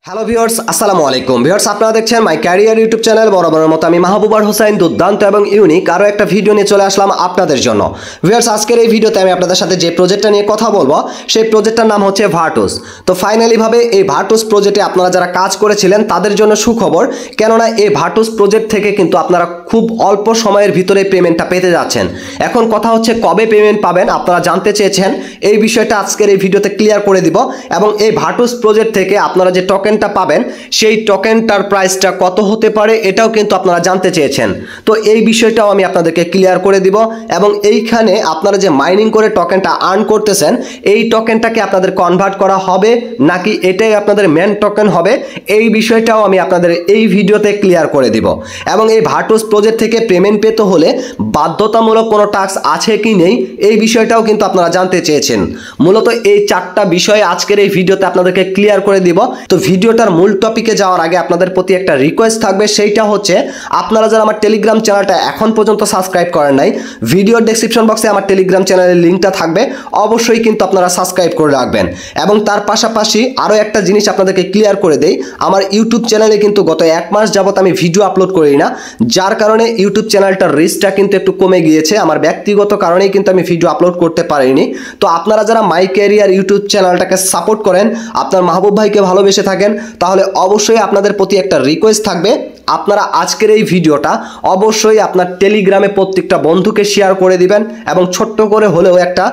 Hello viewers, আসসালামু আলাইকুম। Viewers, আপনারা দেখছেন মাই ক্যারিয়ার ইউটিউব চ্যানেল। বরাবরের মতো আমি মাহবুবর হোসেন দুর্দান্ত এবং ইউনিক আরও একটা ভিডিও নিয়ে চলে আসলাম আপনাদের জন্য। ভিউয়ার্স, আজকের এই ভিডিওতে আমি আপনাদের সাথে যে প্রজেক্টটা নিয়ে কথা বলবো সেই প্রজেক্টটার নাম হচ্ছে ভার্টুস। তো ফাইনালিভাবে এই ভার্টুস প্রজেক্টে আপনারা যারা কাজ করেছিলেন তাদের জন্য সুখবর, কেননা এই ভার্টুস প্রজেক্ট থেকে কিন্তু আপনারা খুব অল্প সময়ের ভিতরে পেমেন্টটা পেতে যাচ্ছেন। এখন কথা হচ্ছে কবে পেমেন্ট পাবেন আপনারা জানতে চেয়েছেন, এই বিষয়টা আজকের এই ভিডিওতে ক্লিয়ার করে দিব। এবং এই ভার্টুস প্রজেক্ট থেকে আপনারা যে টোকেনটা পাবেন সেই টোকেনটার প্রাইসটা কত হতে পারে এটাও কিন্তু আপনারা জানতে চেয়েছেন। তো এই বিষয়টাও আমি আপনাদেরকে ক্লিয়ার করে দিব। এবং এইখানে আপনারা যে মাইনিং করে টোকেনটা আর্ন করতেছেন এই টোকেনটাকে আপনাদের কনভার্ট করা হবে নাকি এটাই আপনাদের মেন টোকেন হবে, এই বিষয়টাও আমি আপনাদের এই ভিডিওতে ক্লিয়ার করে দিব। এবং এই ভার্টুস প্রজেক্ট থেকে পেমেন্ট পেতে হলে বাধ্যতামূলক কোনো টাস্ক আছে কি নেই এই বিষয়টাও কিন্তু আপনারা জানতে চেয়েছেন। মূলত এই চারটা বিষয় আজকের এই ভিডিওতে আপনাদেরকে ক্লিয়ার করে দিব। তো ভিডিওটার মূল টপিকে যাওয়ার আগে আপনাদের প্রতি একটা রিকোয়েস্ট থাকবে, সেইটা হচ্ছে আপনারা যারা আমার টেলিগ্রাম চ্যানেলটা এখন পর্যন্ত সাবস্ক্রাইব করেন নাই, ভিডিওর ডেসক্রিপশন বক্সে আমার টেলিগ্রাম চ্যানেলের লিঙ্কটা থাকবে, অবশ্যই কিন্তু আপনারা সাবস্ক্রাইব করে রাখবেন। এবং তার পাশাপাশি আরও একটা জিনিস আপনাদেরকে ক্লিয়ার করে দেই, আমার ইউটিউব চ্যানেলে কিন্তু গত এক মাস যাবত আমি ভিডিও আপলোড করি না, যার কারণে ইউটিউব চ্যানেলটার রিচটা কিন্তু একটু কমে গিয়েছে। আমার ব্যক্তিগত কারণেই কিন্তু আমি ভিডিও আপলোড করতে পারিনি। তো আপনারা যারা মাই ক্যারিয়ার ইউটিউব চ্যানেলটাকে সাপোর্ট করেন, আপনার মাহবুব ভাইকে ভালোবেসে থাকেন, তাহলে অবশ্যই আপনাদের প্রতি একটা রিকোয়েস্ট থাকবে, আপনারা আজকের এই ভিডিওটা অবশ্যই আপনার টেলিগ্রামে প্রত্যেকটা বন্ধুকে শেয়ার করে দিবেন এবং ছোট্ট করে হলেও একটা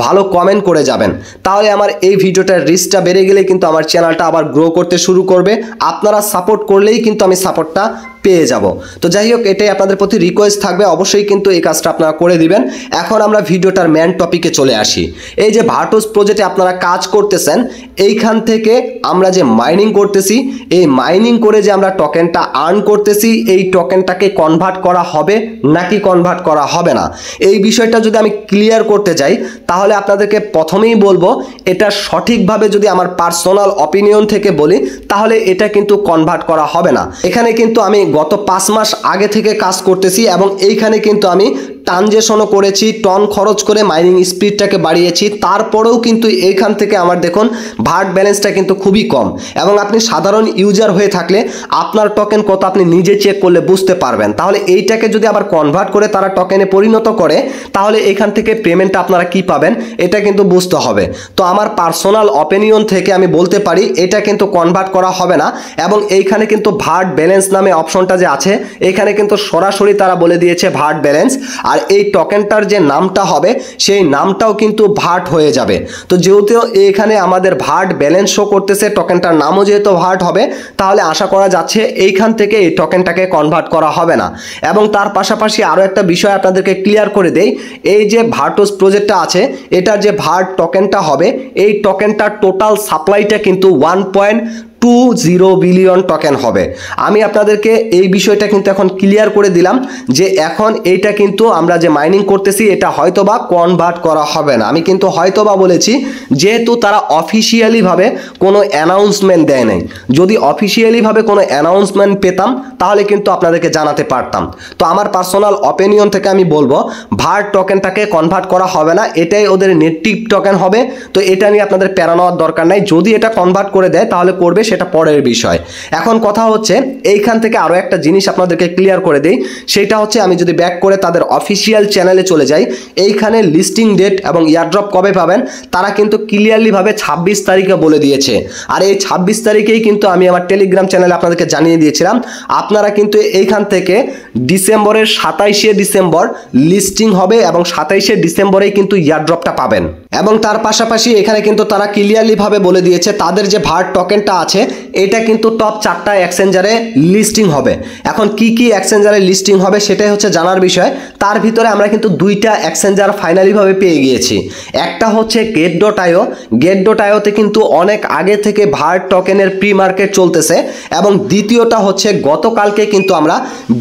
ভালো কমেন্ট করে যাবেন। তাহলে আমার এই ভিডিওটার রিচটা বেড়ে গেলে কিন্তু আমার চ্যানেলটা আবার গ্রো করতে শুরু করবে। আপনারা সাপোর্ট করলেই কিন্তু আমি সাপোর্টটা পেয়ে যাব। তো যাই হোক, এটাই আপনাদের প্রতি রিকোয়েস্ট থাকবে, অবশ্যই কিন্তু এই কাজটা আপনারা করে দিবেন। এখন আমরা ভিডিওটার মেন টপিকে চলে আসি। এই যে ভার্টুস প্রজেক্টে আপনারা কাজ করতেছেন, এইখান থেকে আমরা যে মাইনিং করতেছি, এই মাইনিং করে যে আমরা টোকেনটা আর্ন করতেছি, এই টোকেনটাকে কনভার্ট করা হবে নাকি কনভার্ট করা হবে না, এই বিষয়টা যদি আমি ক্লিয়ার করতে যাই তাহলে আপনাদেরকে প্রথমেই বলবো, এটা সঠিকভাবে যদি আমার পার্সোনাল অপিনিয়ন থেকে বলি তাহলে এটা কিন্তু কনভার্ট করা হবে না। এখানে কিন্তু আমি গত 5 মাস আগে থেকে কাজ করতেছি এবং এইখানে কিন্তু আমি ট্রানজেকশনও করেছি, টন খরচ করে মাইনিং স্পিডটাকে বাড়িয়েছি, তারপরেও কিন্তু এইখান থেকে আমার দেখুন ভার্ট ব্যালেন্সটা কিন্তু খুবই কম। এবং আপনি সাধারণ ইউজার হয়ে থাকলে আপনার টোকেন কত আপনি নিজে চেক করলে বুঝতে পারবেন। তাহলে এইটাকে যদি আবার কনভার্ট করে তারা টোকেনে পরিণত করে তাহলে এখান থেকে পেমেন্টটা আপনারা কি পাবেন এটা কিন্তু বুঝতে হবে। তো আমার পার্সোনাল অপিনিয়ন থেকে আমি বলতে পারি এটা কিন্তু কনভার্ট করা হবে না। এবং এইখানে কিন্তু ভার্ট ব্যালেন্স নামে অপশনটা যে আছে এখানে কিন্তু সরাসরি তারা বলে দিয়েছে ভার্ট ব্যালেন্স, আর এই টোকেনটার যে নামটা হবে সেই নামটাও কিন্তু ভার্ট হয়ে যাবে। তো যেহেতু এখানে আমাদের ভার্ট ব্যালেন্স শো করতেছে, টোকেনটার নামও যেহেতু ভার্ট হবে, তাহলে আশা করা যাচ্ছে এইখান থেকে এই টোকেনটাকে কনভার্ট করা হবে না। এবং তার পাশাপাশি আরও একটা বিষয় আপনাদেরকে ক্লিয়ার করে দেই, এই যে ভার্টুস প্রজেক্টটা আছে এটার যে ভার্ট টোকেনটা হবে এই টোকেনটার টোটাল সাপ্লাইটা কিন্তু 1.20 বিলিয়ন টোকেন হবে। আমি আপনাদেরকে এই বিষয়টা কিন্তু এখন ক্লিয়ার করে দিলাম যে এখন এইটা কিন্তু আমরা যে মাইনিং করতেছি এটা হয়তোবা কনভার্ট করা হবে না। আমি কিন্তু হয়তোবা বলেছি, যেহেতু তারা অফিসিয়ালিভাবে কোনো অ্যানাউন্সমেন্ট দেয় নাই। যদি অফিসিয়ালিভাবে কোনো অ্যানাউন্সমেন্ট পেতাম তাহলে কিন্তু আপনাদেরকে জানাতে পারতাম। তো আমার পার্সোনাল অপিনিয়ন থেকে আমি বলবো ভার্ট টোকেনটাকে কনভার্ট করা হবে না, এটাই ওদের নেটিভ টোকেন হবে। তো এটা নিয়ে আপনাদের প্যারা নেওয়ার দরকার নাই, যদি এটা কনভার্ট করে দেয় তাহলে করবে, সেটা পরের বিষয়। এখন কথা হচ্ছে এইখান থেকে আরো একটা জিনিস আপনাদেরকে ক্লিয়ার করে দেই, সেটা হচ্ছে আমি যদি ব্যাক করে তাদের অফিসিয়াল চ্যানেলে চলে যাই, এইখানে লিস্টিং ডেট এবং ইয়ারড্রপ কবে পাবেন তারা কিন্তু ক্লিয়ারলি ভাবে 26 তারিখে বলে দিয়েছে। আর এই 26 তারিখেই কিন্তু আমি আমার টেলিগ্রাম চ্যানেলে আপনাদেরকে জানিয়ে দিয়েছিলাম আপনারা কিন্তু এইখান থেকে ডিসেম্বরের 27শে ডিসেম্বর লিস্টিং হবে এবং 27শে ডিসেম্বরেই কিন্তু ইয়ারড্রপটা পাবেন। এবং তার পাশাপাশি এখানে কিন্তু তারা ক্লিয়ারলি ভাবে বলে দিয়েছে তাদের যে ভার্ট টোকেনটা আছে এটা কিন্তু টপ 4টা এক্সচেঞ্জারে লিস্টিং হবে। এখন কি কি এক্সচেঞ্জারে লিস্টিং হবে সেটাই হচ্ছে জানার বিষয়। তার ভিতরে আমরা কিন্তু 2টা এক্সচেঞ্জার ফাইনালিভাবে পেয়ে গিয়েছি। একটা হচ্ছে get.io, get.ioতে কিন্তু অনেক আগে থেকে ভার্ট টোকেনের প্রি মার্কেট চলতেছে। এবং দ্বিতীয়টা হচ্ছে গতকালকে কিন্তু আমরা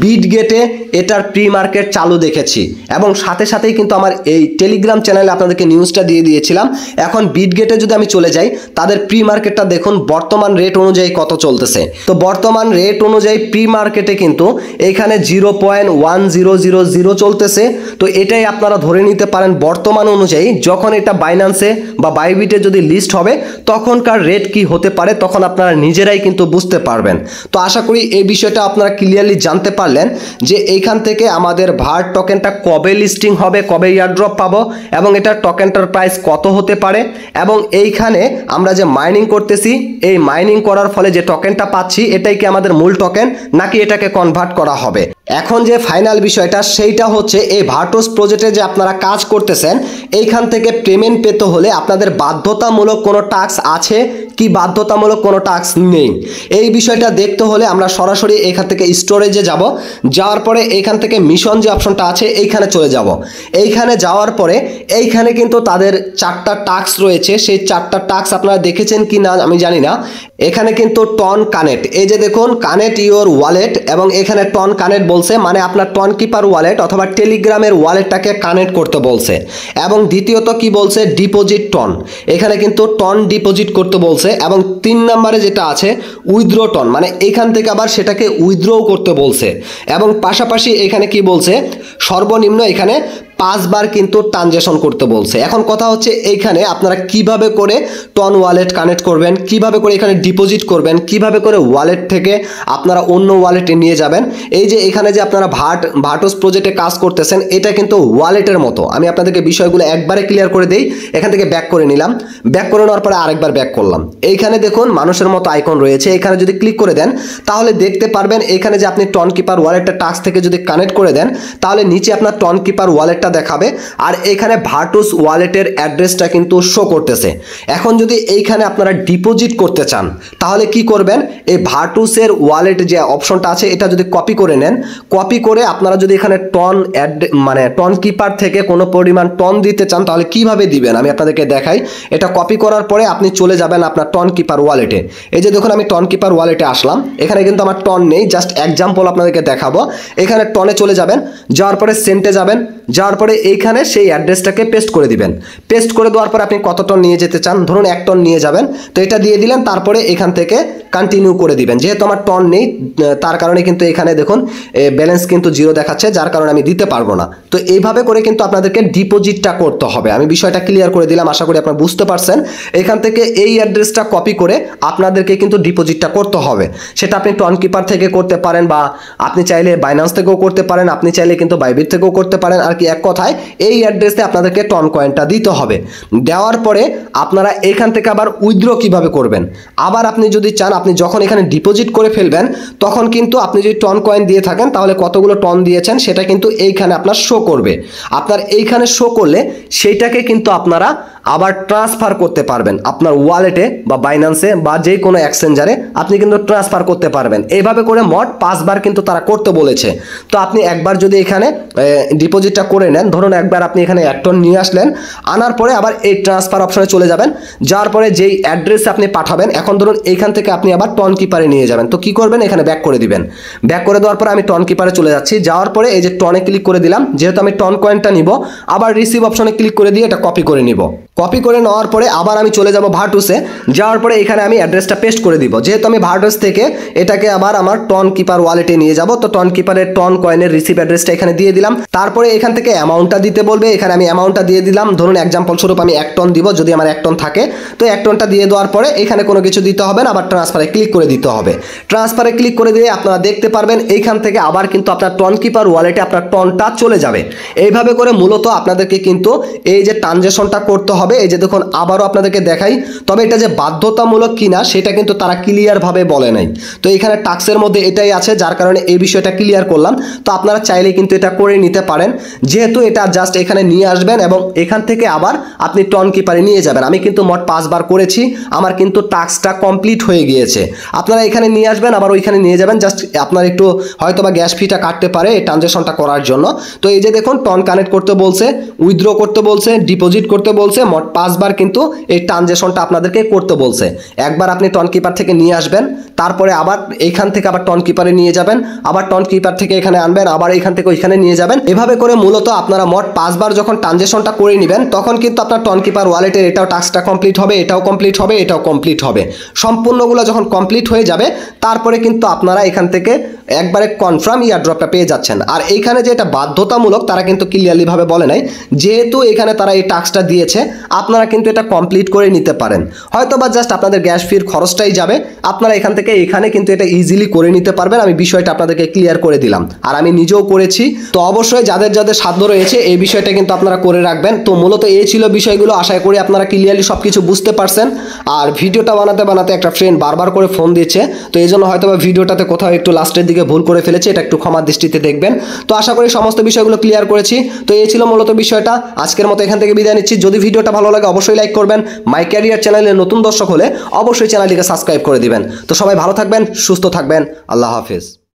বিটগেটে এটার প্রি মার্কেট চালু দেখেছি এবং সাথে সাথেই কিন্তু আমার এই টেলিগ্রাম চ্যানেলে আপনাদেরকে নিউজটা দিয়ে দিয়েছিলাম। এখন বিটগেটে যদি আমি চলে যাই তাদের প্রি মার্কেটটা দেখুন বর্তমান রেট অনুযায়ী অনুযায়ী কত চলতেছে। তো বর্তমান রেট অনুযায়ী প্রি মার্কেটে কিন্তু এখানে 0.1000 চলতেছে। তো এটাই আপনারা ধরে নিতে পারেন বর্তমান অনুযায়ী যখন এটা বাইন্যান্সে বা বাইবিটে যদি লিস্ট হবে তখনকার রেট কি হতে পারে, তখন আপনারা নিজেরাই কিন্তু বুঝতে পারবেন। তো আশা করি এই বিষয়টা আপনারা ক্লিয়ারলি জানতে পারলেন যে এইখান থেকে আমাদের ভার্ট টোকেনটা কবে লিস্টিং হবে, কবে এয়ারড্রপ পাবো এবং এটা টোকেনটার প্রাইস কত হতে পারে, এবং এইখানে আমরা যে মাইনিং করতেছি এই মাইনিং করার ফলে যে টোকেনটা পাচ্ছি এটাই কি আমাদের মূল টোকেন নাকি এটাকে কনভার্ট করা হবে। এখন যে ফাইনাল বিষয়টা সেইটা হচ্ছে এই ভার্টোস প্রজেক্টে যে আপনারা কাজ করতেছেন এইখান থেকে পেমেন্ট পেতে হলে আপনাদের বাধ্যতামূলক কোনো টাস্ক আছে কি বাধ্যতামূলক কোনো টাস্ক নেই, এই বিষয়টা দেখতে হলে আমরা সরাসরি এখান থেকে স্টোরেজে যাব। যাওয়ার পরে এইখান থেকে মিশন যে অপশনটা আছে এইখানে চলে যাব। এইখানে যাওয়ার পরে এইখানে কিন্তু তাদের 4টা টাস্ক রয়েছে, সেই 4টা টাস্ক আপনারা দেখেছেন কি না আমি জানি না। এখানে কিন্তু টন কানেক্ট, এই যে দেখুন কানেক্ট ইওর ওয়ালেট, এবং এখানে টন কানেক্ট বলছে মানে আপনার টন কিপার ওয়ালেট অথবা টেলিগ্রামের ওয়ালেটটাকে কানেক্ট করতে বলছে। এবং দ্বিতীয়ত কি বলছে ডিপোজিট টন, এখানে কিন্তু টন ডিপোজিট করতে বলছে। এবং 3 নম্বরে যেটা আছে উইথড্র টন, মানে এখান থেকে আবার সেটাকে উইথড্রও করতে বলছে। এবং পাশাপাশি এখানে কি বলছে সর্বনিম্ন এখানে 5 বার কিন্তু ট্রানজ্যাকশন করতে বলছে। এখন কথা হচ্ছে এইখানে আপনারা কিভাবে করে টন ওয়ালেট কানেক্ট করবেন, কিভাবে করে এখানে ডিপোজিট করবেন, কিভাবে করে ওয়ালেট থেকে আপনারা অন্য ওয়ালেটে নিয়ে যাবেন। এই যে এখানে যে আপনারা ভার্টোস প্রজেক্টে কাজ করতেছেন এটা কিন্তু ওয়ালেটের মতো। আমি আপনাদেরকে বিষয়গুলো একবারে ক্লিয়ার করে দেই। এখান থেকে ব্যাক করে নিলাম, ব্যাক করে নেওয়ার পরে আরেকবার ব্যাক করলাম। এইখানে দেখুন মানুষের মতো আইকন রয়েছে, এখানে যদি ক্লিক করে দেন তাহলে দেখতে পারবেন এখানে যে আপনি টন কিপার ওয়ালেটটা টাস্ক থেকে যদি কানেক্ট করে দেন তাহলে নিচে আপনার টন কিপার ওয়ালেটটা দেখাবে আর এখানে ভার্টোস ওয়ালেটের অ্যাড্রেসটা কিন্তু শো করতেছে। এখন যদি এইখানে আপনারা ডিপোজিট করতে চান তাহলে কি করবেন, এই ভার্টোসের ওয়ালেট যে অপশনটা আছে এটা যদি কপি করে নেন, কপি করে আপনারা যদি এখানে টন মানে টন কিপার থেকে কোনো পরিমাণ টন দিতে চান তাহলে কিভাবে দিবেন আমি আপনাদেরকে দেখাই। এটা কপি করার পরে আপনি চলে যাবেন আপনার টন কিপার ওয়ালেটে। এই যে দেখুন আমি টন কিপার ওয়ালেটে আসলাম, এখানে কিন্তু আমার টন নেই, জাস্ট এক্সাম্পল আপনাদেরকে দেখাবো। এখানে টনে চলে যাবেন, যাওয়ার পরে সেন্টে যাবেন, যাওয়ার পরে এইখানে সেই অ্যাড্রেসটাকে পেস্ট করে দিবেন। পেস্ট করে দেওয়ার পরে আপনি কত টন নিয়ে যেতে চান, ধরুন 1 টন নিয়ে যাবেন, তো এটা দিয়ে দিলেন। তারপরে এখান থেকে কন্টিনিউ করে দিবেন। যেহেতু আমার টন নেই তার কারণে কিন্তু এখানে দেখুন ব্যালেন্স কিন্তু 0 দেখাচ্ছে, যার কারণে আমি দিতে পারবো না। তো এইভাবে করে কিন্তু আপনাদেরকে ডিপোজিটটা করতে হবে। আমি বিষয়টা ক্লিয়ার করে দিলাম, আশা করি আপনারা বুঝতে পারছেন। এখান থেকে এই অ্যাড্রেসটা কপি করে আপনাদেরকে কিন্তু ডিপোজিটটা করতে হবে। সেটা আপনি টন কিপার থেকে করতে পারেন বা আপনি চাইলে বাইন্যান্স থেকেও করতে পারেন, আপনি চাইলে কিন্তু বাইবিট থেকেও করতে পারেন। আর কি এক কথায় এই অ্যাড্রেসে আপনাদেরকে টন কয়েনটা দিতে হবে। দেওয়ার পরে আপনারা এখান থেকে আবার উইথড্র কিভাবে করবেন, আবার আপনি যদি চান আপনি যখন এখানে ডিপোজিট করে ফেলবেন তখন কিন্তু আপনি যদি টন কয়েন দিয়ে থাকেন তাহলে কতগুলো টন দিয়েছেন সেটা কিন্তু এইখানে আপনার শো করবে। আপনার এইখানে শো করলে সেইটাকে কিন্তু আপনারা আবার ট্রান্সফার করতে পারবেন আপনার ওয়ালেটে বা বাইন্যান্সে বা যে কোনো এক্সচেঞ্জারে আপনি কিন্তু ট্রান্সফার করতে পারবেন। এইভাবে করে মোট 5 বার কিন্তু তারা করতে বলেছে। তো আপনি একবার যদি এখানে ডিপোজিটটা করে নেন, ধরুন একবার আপনি এখানে 1 টন নিয়ে আসলেন, আনার পরে আবার এই ট্রান্সফার অপশনে চলে যাবেন। যাওয়ার পরে যেই অ্যাড্রেসে আপনি পাঠাবেন, এখন ধরুন এইখান থেকে আপনি আবার টন কিপারে নিয়ে যাবেন, তো কি করবেন এখানে ব্যাক করে দিবেন। ব্যাক করে দেওয়ার পরে আমি টন কিপারে চলে যাচ্ছি। যাওয়ার পরে এই যে টনে ক্লিক করে দিলাম, যেহেতু আমি টন কয়েনটা নিব আবার রিসিভ অপশনে ক্লিক করে দিয়ে এটা কপি করে নিব। কপি করে নেওয়ার পরে আবার আমি চলে যাব ভার্টোসে। যাওয়ার পরে এখানে আমি অ্যাড্রেসটা পেস্ট করে দিব। যেহেতু আমি ভার্টোস থেকে এটাকে আবার আমার টন কিপার ওয়ালেটে নিয়ে যাব, তো টন কিপারের টন কয়েনের রিসিভ অ্যাড্রেসটা এখানে দিয়ে দিলাম। তারপরে এখান থেকে অ্যামাউন্টটা দিতে বলবে, এখানে আমি অ্যামাউন্টটা দিয়ে দিলাম। ধরুন এক্সাম্পল স্বরূপ আমি 1 টন দিব, যদি আমার 1 টন থাকে তো 1 টনটা দিয়ে দেওয়ার পরে এখানে কোনো কিছু দিতে হবে না, আবার ট্রান্সফারে ক্লিক করে দিতে হবে। ট্রান্সফারে ক্লিক করে দিয়ে আপনারা দেখতে পারবেন এইখান থেকে আবার কিন্তু আপনার টন কিপার ওয়ালেটে আপনার টনটা চলে যাবে। এইভাবে করে মূলত আপনাদেরকে কিন্তু এই যে ট্রানজ্যাকশনটা করতে হবে। এই যে দেখুন আবারও আপনাদেরকে দেখাই, তবে এটা যে বাধ্যতামূলক কিনা সেটা কিন্তু তারা ক্লিয়ারভাবে বলে নাই। তো এখানে টাস্কের মধ্যে এটাই আছে, যার কারণে এই বিষয়টা ক্লিয়ার করলাম। তো আপনারা চাইলে কিন্তু এটা করে নিতে পারেন, যেহেতু এটা জাস্ট এখানে নিয়ে আসবেন এবং এখান থেকে আবার আপনি টন কিপারে নিয়ে যাবেন। আমি কিন্তু মোট 5 বার করেছি, আমার কিন্তু টাস্কটা কমপ্লিট হয়ে গিয়েছে। আপনারা এখানে নিয়ে আসবেন আবার ওইখানে নিয়ে যাবেন, জাস্ট আপনার একটু হয়তো বা গ্যাস ফিটা কাটতে পারে এই ট্রানজ্যাকশনটা করার জন্য। তো এই যে দেখুন টন কানেক্ট করতে বলছে, উইথড্র করতে বলছে, ডিপোজিট করতে বলছে, মোট 5 বার কিন্তু এই ট্রানজ্যাকশনটা আপনাদেরকে করতে বলছে। একবার আপনি টন কিপার থেকে নিয়ে আসবেন, তারপরে আবার এইখান থেকে আবার টন কিপারে নিয়ে যাবেন, আবার টন কিপার থেকে এখানে আনবেন, আবার এইখান থেকে ওইখানে নিয়ে যাবেন। এভাবে করে মূলত আপনারা মোট 5 বার যখন ট্রানজেকশনটা করে নেবেন তখন কিন্তু আপনার টন কিপার ওয়ালেটের এটাও টাস্কটা কমপ্লিট হবে, এটাও কমপ্লিট হবে, এটাও কমপ্লিট হবে। সম্পূর্ণগুলো যখন কমপ্লিট হয়ে যাবে তারপরে কিন্তু আপনারা এখান থেকে একবারে কনফার্ম ইয়ারড্রপটা পেয়ে যাচ্ছেন। আর এইখানে যে এটা বাধ্যতামূলক তারা কিন্তু ক্লিয়ারলি ভাবে বলে নাই, যেহেতু এখানে তারা এই টাস্কটা দিয়েছে আপনারা কিন্তু এটা কমপ্লিট করে নিতে পারেন। হয়তো বা জাস্ট আপনাদের গ্যাস ফির খরচটাই যাবে, আপনারা এখান থেকে এখানে কিন্তু এটা ইজিলি করে নিতে পারবেন। আমি বিষয়টা আপনাদেরকে ক্লিয়ার করে দিলাম, আর আমি নিজেও করেছি। তো অবশ্যই যাদের যাদের সাধ্য রয়েছে এই বিষয়টা কিন্তু আপনারা করে রাখবেন। তো মূলত এই ছিল বিষয়গুলো, আশা করি আপনারা ক্লিয়ারলি সব কিছু বুঝতে পারছেন। আর ভিডিওটা বানাতে বানাতে একটা ফ্রেন্ড বারবার করে ফোন দিচ্ছে, তো এই জন্য হয়তো বা ভিডিওটাতে কোথাও একটু লাস্টের দিকে ভুল করে ফেলেছি, এটা একটু ক্ষমার দৃষ্টিতে দেখবেন। তো আশা করি সমস্ত বিষয়গুলো ক্লিয়ার করেছি। তো এই ছিল মূলত বিষয়টা, আজকের মতো এখান থেকে বিদায় নিচ্ছি। যদি ভিডিওটা ভালো লাগে অবশ্যই লাইক করবেন, মাই ক্যারিয়ার চ্যানেলের নতুন দর্শক হলে অবশ্যই চ্যানেলটিকে সাবস্ক্রাইব করে দিবেন। তো সবাই ভালো থাকবেন, সুস্থ থাকবেন, আল্লাহ হাফেজ।